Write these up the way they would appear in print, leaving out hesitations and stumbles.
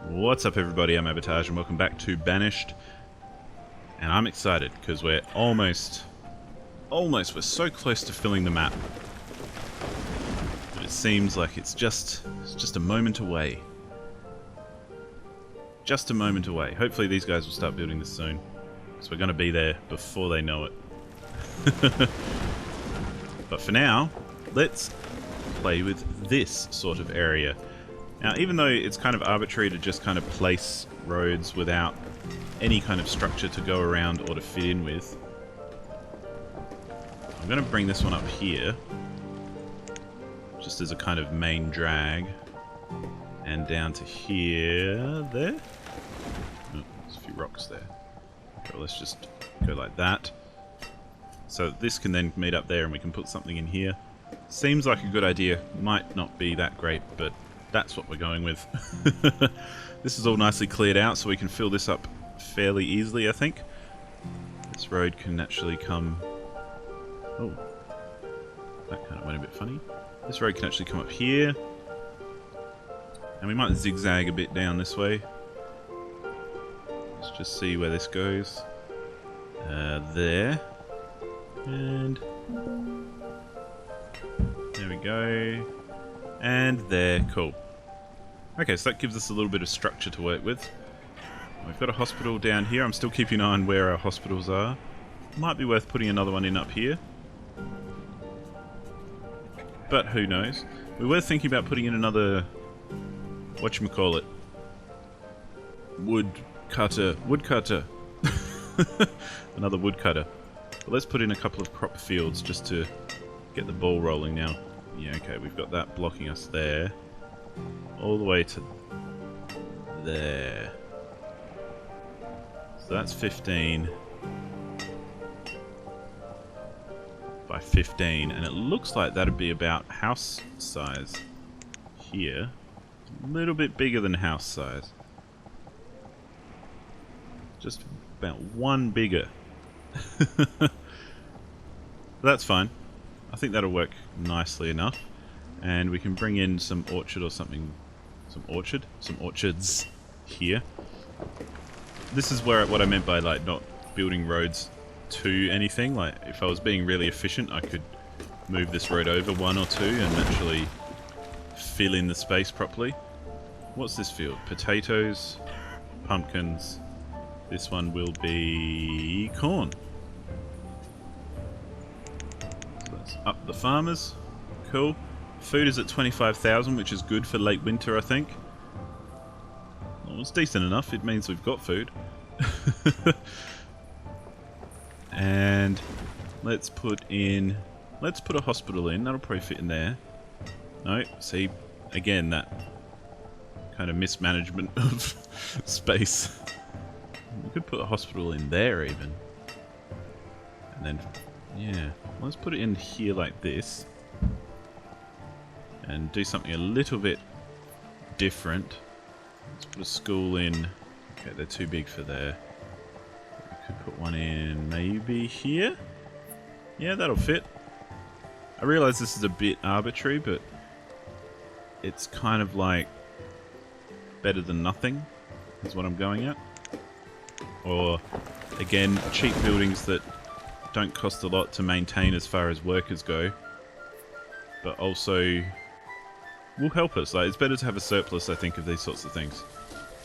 What's up everybody, I'm Abatage and welcome back to Banished. And I'm excited because we're we're so close to filling the map. But it seems like it's just a moment away. Just a moment away. Hopefully these guys will start building this soon. So we're going to be there before they know it. But for now, let's play with this sort of area. Now, even though it's kind of arbitrary to just kind of place roads without any kind of structure to go around or to fit in with, I'm going to bring this one up here, just as a kind of main drag, and down to here, there. Oh, there's a few rocks there. So let's just go like that. So this can then meet up there and we can put something in here. Seems like a good idea, might not be that great, but that's what we're going with. This is all nicely cleared out, so we can fill this up fairly easily, I think. This road can actually come... Oh, that kind of went a bit funny. This road can actually come up here. And we might zigzag a bit down this way. Let's just see where this goes. There. And... there we go. And there, cool. Okay, so that gives us a little bit of structure to work with. We've got a hospital down here. I'm still keeping an eye on where our hospitals are. Might be worth putting another one in up here. But who knows. We were thinking about putting in another... whatchamacallit? Woodcutter. Another woodcutter. But let's put in a couple of crop fields just to get the ball rolling now. Yeah, okay, we've got that blocking us there. All the way to there. So that's 15 by 15, and it looks like that'd be about house size here. A little bit bigger than house size. Just about one bigger. That's fine. I think that'll work nicely enough. And we can bring in some orchard or something. Some orchards here. This is where what I meant by like not building roads to anything. Like if I was being really efficient, I could move this road over one or two and actually fill in the space properly. What's this field? Potatoes, pumpkins. This one will be corn. So let's up the farmers. Cool. Food is at 25,000, which is good for late winter, I think. Well, it's decent enough. It means we've got food. And let's put a hospital in. That'll probably fit in there. No, see, again, that kind of mismanagement of space. We could put a hospital in there even. And then, yeah, let's put it in here like this. And do something a little bit different. Let's put a school in. Okay, they're too big for there. We could put one in maybe here. Yeah, that'll fit. I realise this is a bit arbitrary, but it's kind of like better than nothing is what I'm going at. Or, again, cheap buildings that don't cost a lot to maintain as far as workers go, but also will help us. Like, it's better to have a surplus, I think, of these sorts of things,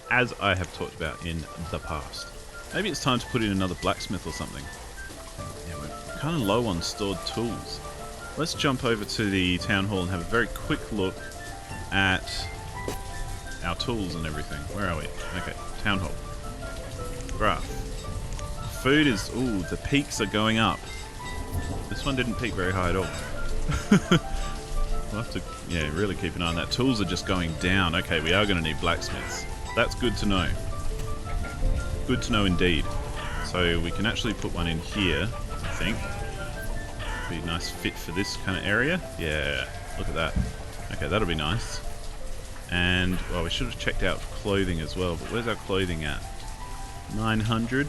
as I have talked about in the past. Maybe it's time to put in another blacksmith or something. Yeah, we're kind of low on stored tools. Let's jump over to the town hall and have a very quick look at our tools and everything. Where are we? Okay, town hall. Bruh. Food is... ooh, the peaks are going up. This one didn't peak very high at all. We'll have to, yeah, really keep an eye on that. Tools are just going down. Okay, we are going to need blacksmiths. That's good to know. Good to know indeed. So we can actually put one in here, I think. Be a nice fit for this kind of area. Yeah, look at that. Okay, that'll be nice. And, well, we should have checked out clothing as well, but where's our clothing at? 900.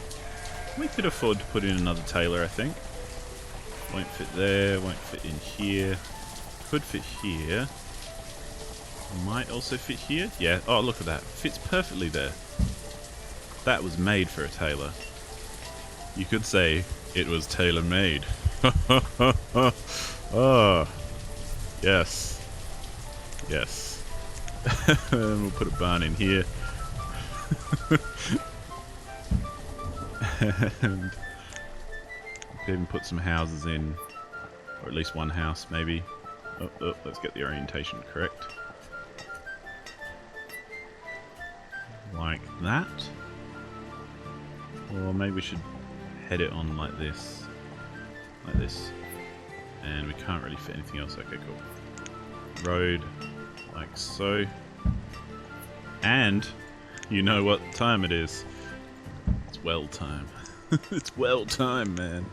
We could afford to put in another tailor, I think. Won't fit there, won't fit in here. Could fit here. Might also fit here. Yeah. Oh, look at that. Fits perfectly there. That was made for a tailor. You could say it was tailor-made. Oh, yes. Yes. And we'll put a barn in here. And we could even put some houses in, or at least one house maybe. Oh, let's get the orientation correct. Like that. Or maybe we should head it on like this. Like this. And we can't really fit anything else. Okay, cool. Road, like so. And you know what time it is. It's well time. It's well time, man.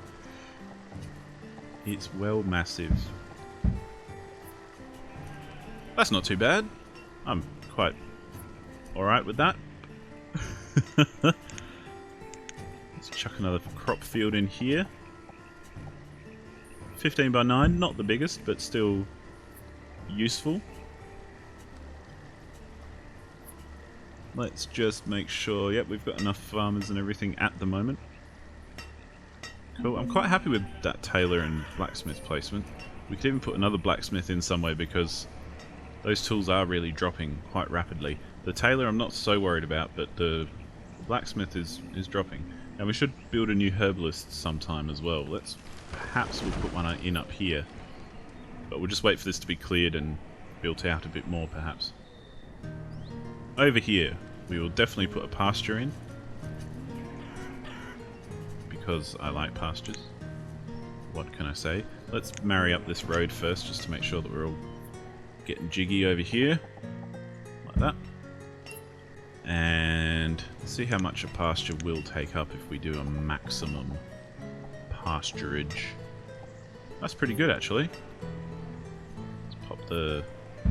It's well massive. That's not too bad. I'm quite alright with that. Let's chuck another crop field in here. 15 by 9, not the biggest, but still useful. Let's just make sure, yep, we've got enough farmers and everything at the moment. Cool, I'm quite happy with that tailor and blacksmith placement. We could even put another blacksmith in somewhere because those tools are really dropping quite rapidly. The tailor I'm not so worried about, but the blacksmith is dropping. And we should build a new herbalist sometime as well. Perhaps we'll put one in up here. But we'll just wait for this to be cleared and built out a bit more perhaps. Over here, we will definitely put a pasture in. Because I like pastures. What can I say? Let's marry up this road first just to make sure that we're all getting jiggy over here. Like that. And see how much a pasture will take up if we do a maximum pasturage. That's pretty good actually. Let's pop the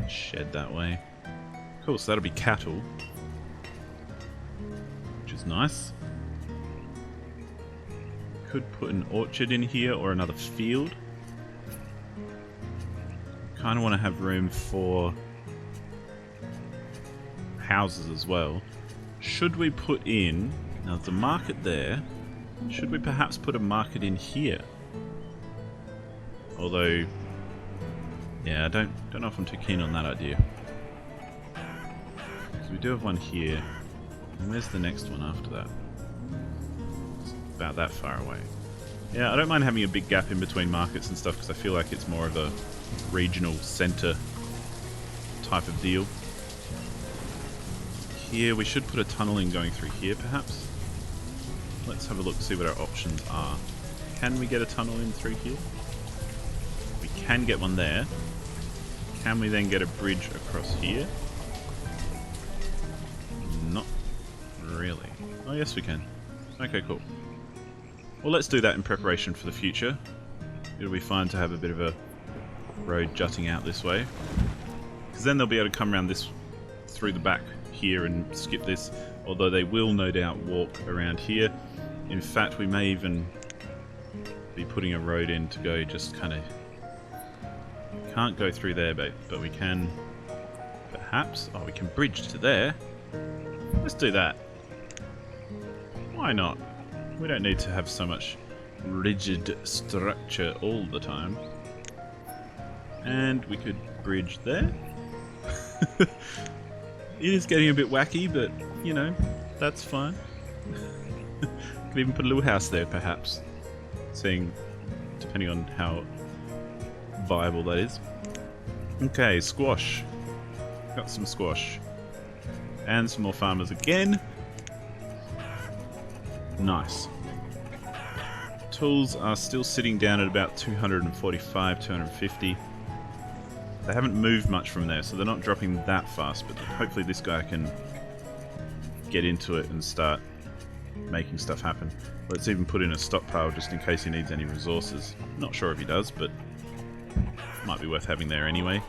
shed that way. Cool, so that'll be cattle. Which is nice. Could put an orchard in here or another field. Kind of want to have room for houses as well. Should we put in, now there's a market there, should we perhaps put a market in here? Although, yeah, I don't know if I'm too keen on that idea. Because we do have one here, and where's the next one after that? It's about that far away. Yeah, I don't mind having a big gap in between markets and stuff because I feel like it's more of a regional centre type of deal. Here, we should put a tunnel in going through here, perhaps. Let's have a look, see what our options are. Can we get a tunnel in through here? We can get one there. Can we then get a bridge across here? Not really. Oh, yes we can. Okay, cool. Well, let's do that in preparation for the future. It'll be fine to have a bit of a road jutting out this way. Because then they'll be able to come around this through the back here and skip this, although they will no doubt walk around here. In fact, we may even be putting a road in to go just kind of... Can't go through there, but we can perhaps... Oh, we can bridge to there. Let's do that. Why not? We don't need to have so much rigid structure all the time. And we could bridge there. It is getting a bit wacky, but, you know, that's fine. Could even put a little house there, perhaps. Depending on how viable that is. Okay, squash. Got some squash. And some more farmers again. Nice. Tools are still sitting down at about 245, 250. They haven't moved much from there, so they're not dropping that fast, but hopefully this guy can get into it and start making stuff happen. Let's even put in a stockpile just in case he needs any resources. Not sure if he does, but might be worth having there anyway,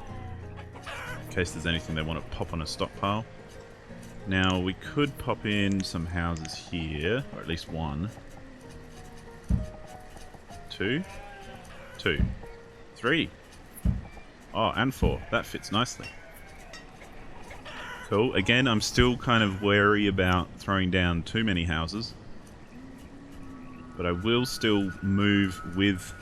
in case there's anything they want to pop on a stockpile. Now, we could pop in some houses here, or at least one. 2, 2, 3. Oh, and 4. That fits nicely. Cool. Again, I'm still kind of wary about throwing down too many houses. But I will still move with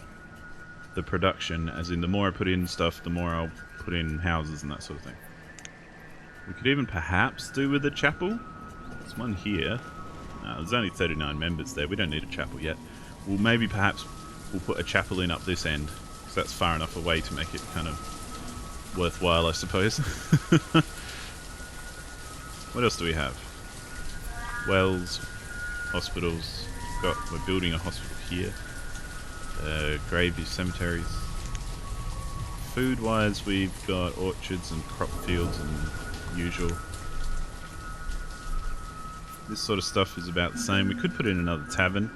the production, as in the more I put in stuff, the more I'll put in houses and that sort of thing. We could even perhaps do with a chapel. There's one here. There's only 39 members there. We don't need a chapel yet. Well, maybe perhaps we'll put a chapel in up this end, because that's far enough away to make it kind of worthwhile, I suppose. What else do we have? Wells, hospitals. We're building a hospital here. Graves, cemeteries. Food-wise, we've got orchards and crop fields and usual. This sort of stuff is about the same. We could put in another tavern.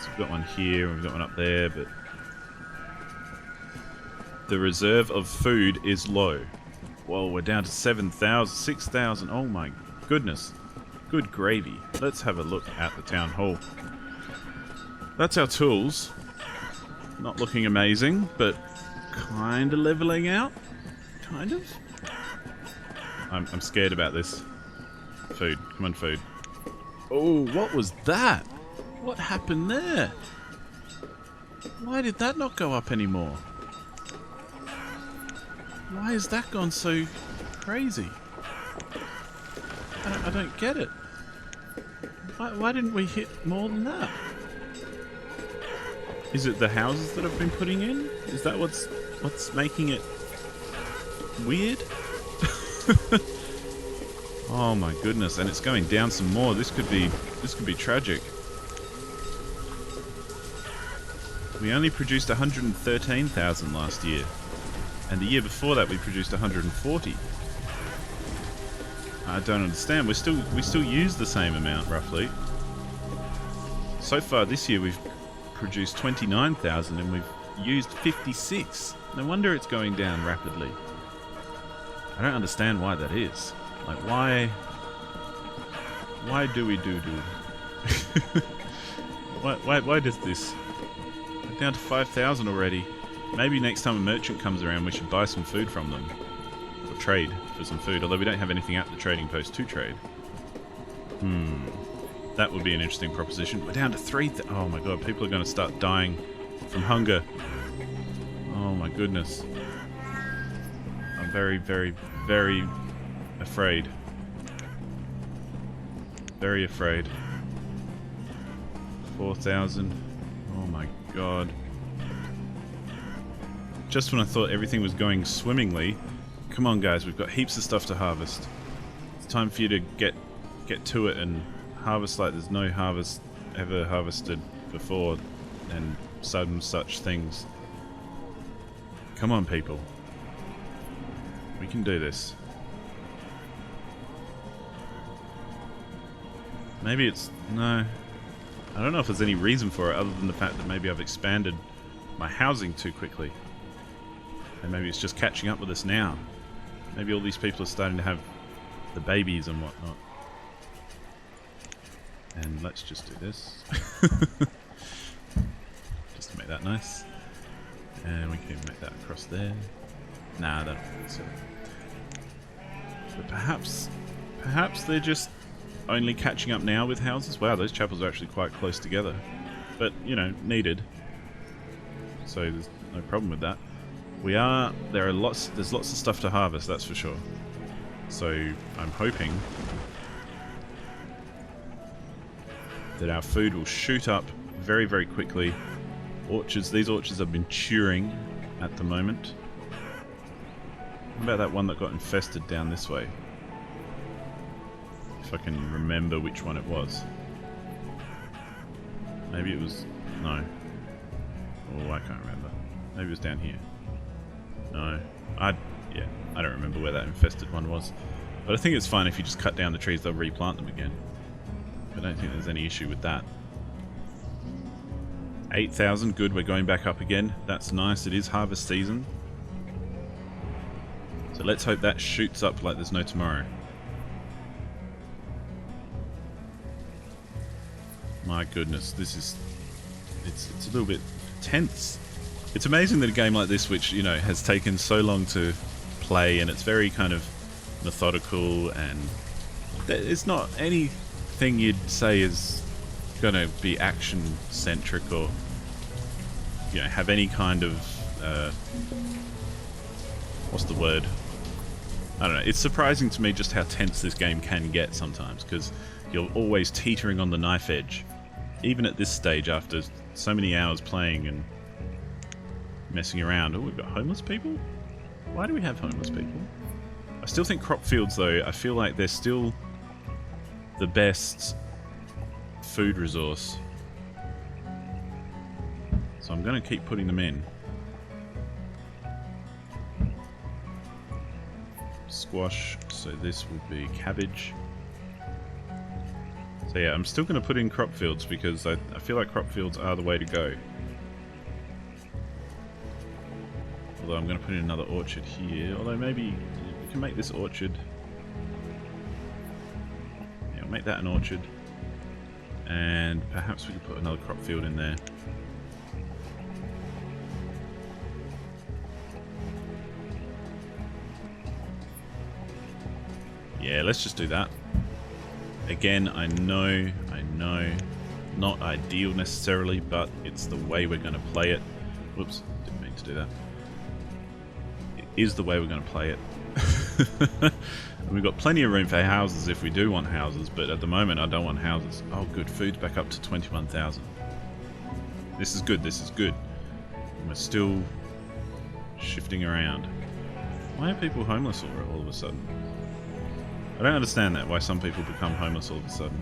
So we've got one here and we've got one up there, but the reserve of food is low. Whoa, we're down to 7,000, 6,000. Oh my goodness. Good gravy. Let's have a look at the town hall. That's our tools. Not looking amazing, but kind of leveling out. Kind of. I'm scared about this. Food. Come on, food. Oh, what was that? What happened there? Why did that not go up anymore? Why has that gone so crazy? I don't get it. Why didn't we hit more than that? Is it the houses that I've been putting in? Is that what's making it weird? Oh my goodness, and it's going down some more. This could be tragic. We only produced 113,000 last year. And the year before that we produced 140. I don't understand. We still use the same amount roughly. So far this year we've produced 29,000 and we've used 56. No wonder it's going down rapidly. I don't understand why that is. Like why do we do? why does this? We're down to 5,000 already. Maybe next time a merchant comes around we should buy some food from them. Or trade for some food, although we don't have anything at the trading post to trade. That would be an interesting proposition. We're down to 3,000. Oh my god, people are going to start dying from hunger. Oh my goodness. I'm very, very, very afraid. Very afraid. 4,000. Oh my god. Just when I thought everything was going swimmingly, come on guys, we've got heaps of stuff to harvest. It's time for you to get to it and harvest like there's no harvest ever harvested before, and such things. Come on people. We can do this. Maybe it's... no. I don't know if there's any reason for it other than the fact that maybe I've expanded my housing too quickly. And maybe it's just catching up with us now. Maybe all these people are starting to have the babies and whatnot. And let's just do this. Just to make that nice. And we can even make that across there. Nah, that'll be silly. But perhaps they're just only catching up now with houses. Wow, those chapels are actually quite close together. But, you know, needed. So there's no problem with that. There's lots of stuff to harvest, that's for sure. So I'm hoping that our food will shoot up very, very quickly. These orchards have been maturing at the moment. What about that one that got infested down this way? If I can remember which one it was. Maybe it was... no. Oh, I can't remember. Maybe it was down here. No. I don't remember where that infested one was. But I think it's fine if you just cut down the trees, they'll replant them again. I don't think there's any issue with that. 8,000, good, we're going back up again. That's nice, it is harvest season. So let's hope that shoots up like there's no tomorrow. My goodness, it's a little bit tense. It's amazing that a game like this, which, you know, has taken so long to play, and it's very kind of methodical, and it's not anything you'd say is going to be action-centric or, you know, have any kind of, what's the word? I don't know. It's surprising to me just how tense this game can get sometimes, because you're always teetering on the knife edge. Even at this stage, after so many hours playing and messing around. Oh, we've got homeless people? Why do we have homeless people? I still think crop fields, though, I feel like they're still the best food resource. So I'm going to keep putting them in. Squash, so this would be cabbage. So yeah, I'm still going to put in crop fields because I feel like crop fields are the way to go. Although I'm going to put in another orchard here. Although maybe we can make this orchard. Yeah, I'll make that an orchard. And perhaps we could put another crop field in there. Yeah, let's just do that. Again, I know, not ideal necessarily, but it's the way we're going to play it. Whoops, didn't mean to do that. It is the way we're going to play it. And we've got plenty of room for houses if we do want houses, but at the moment I don't want houses. Oh good, food's back up to 21,000. This is good, this is good. And we're still shifting around. Why are people homeless all of a sudden? I don't understand that, why some people become homeless all of a sudden.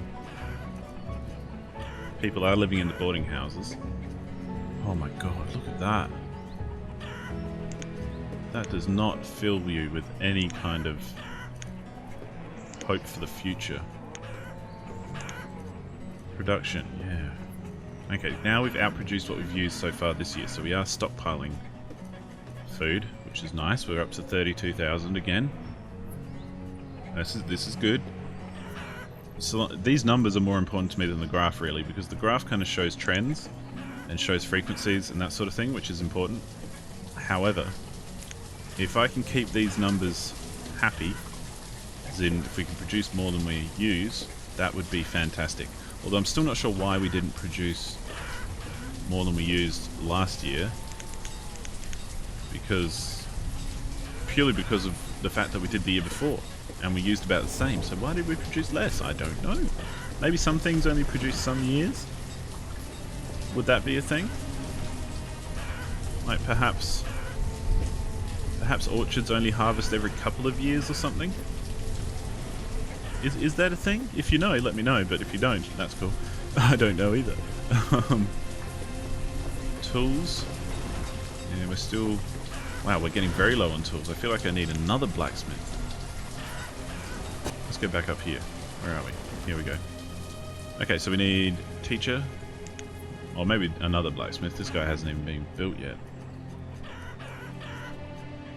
People are living in the boarding houses. Oh my god, look at that. That does not fill you with any kind of hope for the future. Production, yeah. Okay, now we've outproduced what we've used so far this year, so we are stockpiling food, which is nice. We're up to 32,000 again. This is good. So these numbers are more important to me than the graph, really, because the graph kind of shows trends and shows frequencies and that sort of thing, which is important. However, if I can keep these numbers happy, as in if we can produce more than we use, that would be fantastic. Although I'm still not sure why we didn't produce more than we used last year, purely because of the fact that we did the year before. And we used about the same, so why did we produce less? I don't know. Maybe some things only produce some years? Would that be a thing? Like perhaps orchards only harvest every couple of years or something? Is that a thing? If you know, let me know, but if you don't, that's cool. I don't know either. Tools. Yeah, we're still... Wow, we're getting very low on tools. I feel like I need another blacksmith. Let's go back up here. Where are we? Here we go. Okay, so we need teacher. Or maybe another blacksmith. This guy hasn't even been built yet.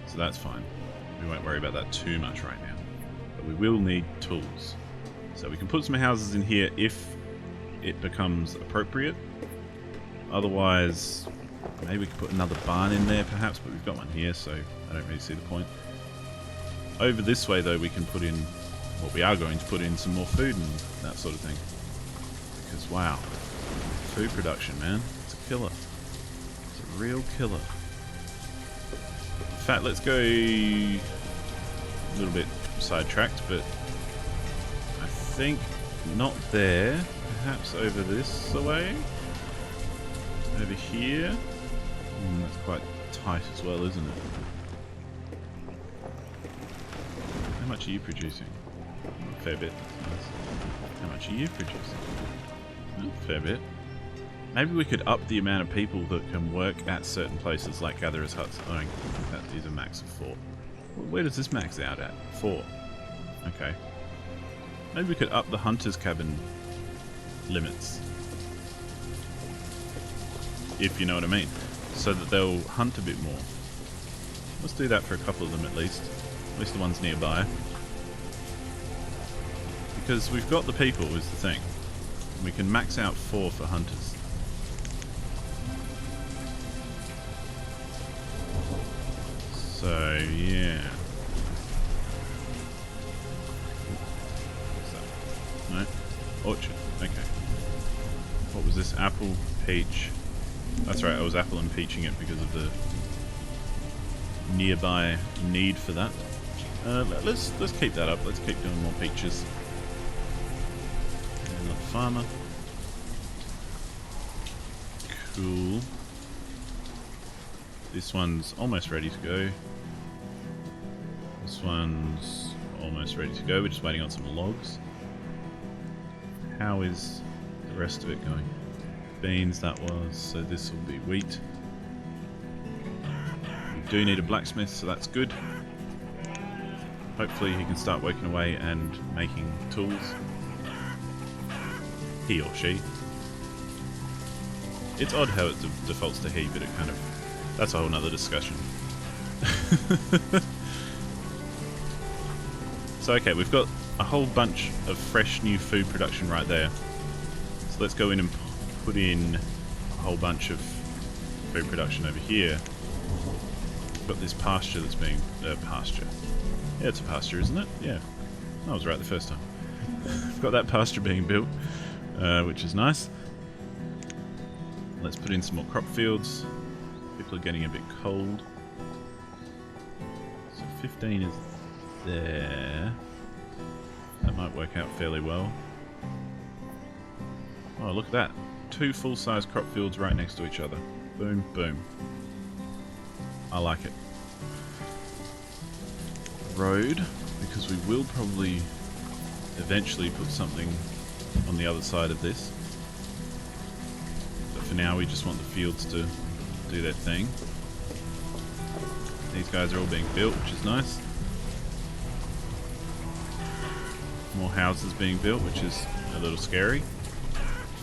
So that's fine. We won't worry about that too much right now. But we will need tools. So we can put some houses in here if it becomes appropriate. Otherwise, maybe we could put another barn in there perhaps, but we've got one here, so I don't really see the point. Over this way though, we can put in... Well, we are going to put in some more food and that sort of thing. Because, wow. Food production, man. It's a killer. It's a real killer. In fact, let's go a little bit sidetracked, but I think not there. Perhaps over this way. Over here. That's quite tight as well, isn't it? How much are you producing? A fair bit. Nice. How much are you producing? A fair bit. Maybe we could up the amount of people that can work at certain places like gatherers' huts. Oh, that is a max of 4. Where does this max out at? 4. Okay. Maybe we could up the hunter's cabin limits. If you know what I mean. So that they'll hunt a bit more. Let's do that for a couple of them at least. At least the ones nearby. Because we've got the people is the thing. We can max out 4 for hunters. So, yeah. Orchard. Okay. What was this? Apple, peach. That's right, I was apple and peaching it because of the nearby need for that. Let's keep that up. Let's keep doing more peaches. Another farmer. Cool. This one's almost ready to go. This one's almost ready to go. We're just waiting on some logs. How is the rest of it going? Beans, that was. So this will be wheat. We do need a blacksmith, so that's good. Hopefully he can start working away and making tools. He or she. It's odd how it defaults to he, but it kind of... That's a whole nother discussion. So okay, we've got a whole bunch of fresh new food production right there. So let's go in and put in a whole bunch of food production over here. We've got this pasture that's being... pasture. Yeah, it's a pasture, isn't it? Yeah. I was right the first time. We've got that pasture being built, which is nice. Let's put in some more crop fields. People are getting a bit cold. So 15 is there. That might work out fairly well. Oh, look at that. 2 full-size crop fields right next to each other. Boom, boom. I like it. Road, because we will probably eventually put something on the other side of this. But for now we just want the fields to do their thing. These guys are all being built, which is nice. More houses being built, which is a little scary.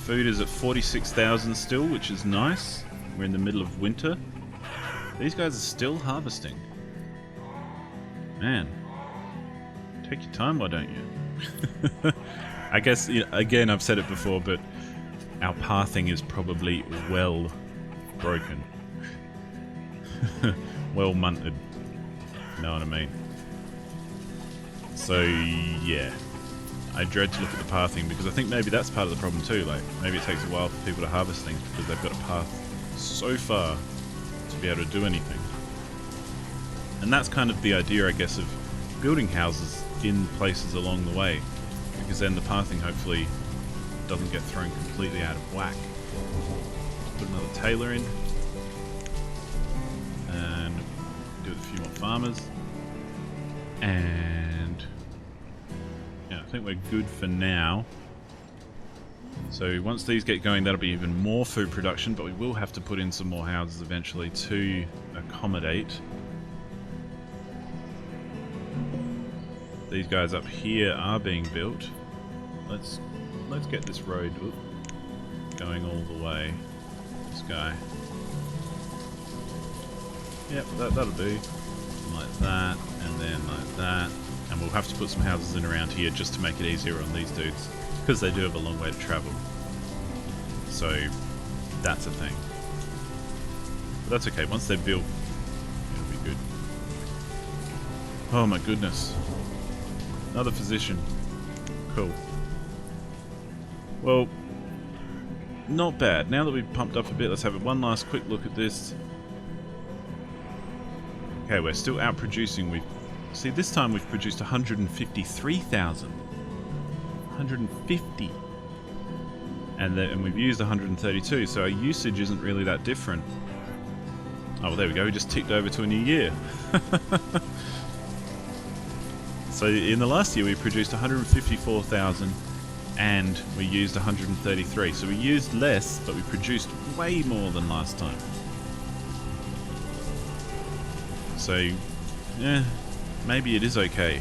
Food is at 46,000 still, which is nice. We're in the middle of winter. These guys are still harvesting. Man, take your time, why don't you? I guess, you know, again, I've said it before, but our pathing is probably well broken. Well munted. You know what I mean? So, yeah. I dread to look at the pathing because I think maybe that's part of the problem too. Like, maybe it takes a while for people to harvest things because they've got to path so far to be able to do anything. And that's kind of the idea, I guess, of building houses in places along the way, because then the pathing hopefully doesn't get thrown completely out of whack. Put another tailor in, and do a few more farmers, and yeah, I think we're good for now. So once these get going, that'll be even more food production, but we will have to put in some more houses eventually to accommodate. These guys up here are being built. Let's get this road going all the way. This guy. Yep, that'll do. Like that, and then like that. And we'll have to put some houses in around here just to make it easier on these dudes, because they do have a long way to travel. So that's a thing. But that's okay. Once they're built, it'll be good. Oh my goodness. Another physician. Cool. Well, not bad. Now that we've pumped up a bit, let's have one last quick look at this. Okay, we're still outproducing. See, this time we've produced 153,000. 150. And we've used 132, so our usage isn't really that different. Oh, well, there we go. We just ticked over to a new year. So in the last year we produced 154,000 and we used 133. So we used less, but we produced way more than last time. So, yeah, maybe it is okay.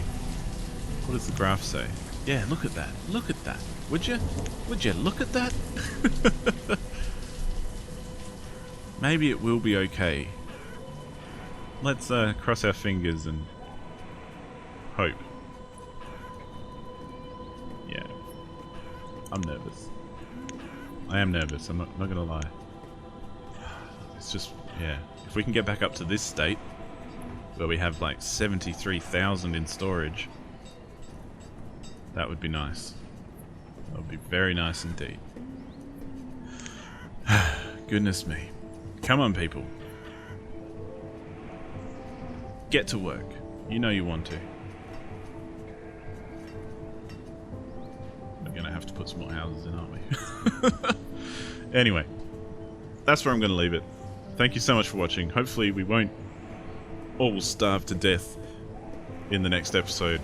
What does the graph say? Yeah, look at that. Look at that. Would you? Would you look at that? Maybe it will be okay. Let's cross our fingers and hope. Yeah. I'm nervous. I am nervous, I'm not gonna lie. It's just, yeah. If we can get back up to this state, where we have like 73,000 in storage, that would be nice. That would be Very nice indeed. Goodness me. Come on, people. Get to work. You know you want to. We're going to have to put some more houses in, aren't we? Anyway, that's where I'm going to leave it. Thank you so much for watching. Hopefully we won't all starve to death in the next episode.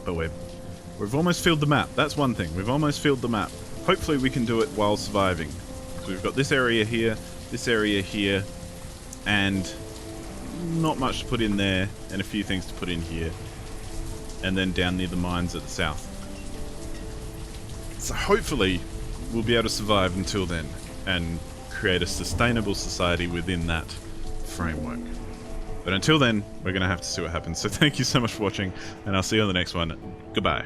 But we've almost filled the map. That's one thing. We've almost filled the map. Hopefully we can do it while surviving. So we've got this area here, and not much to put in there, and a few things to put in here. And then down near the mines at the south. So hopefully we'll be able to survive until then and create a sustainable society within that framework. But until then, we're going to have to see what happens. So thank you so much for watching, and I'll see you on the next one. Goodbye.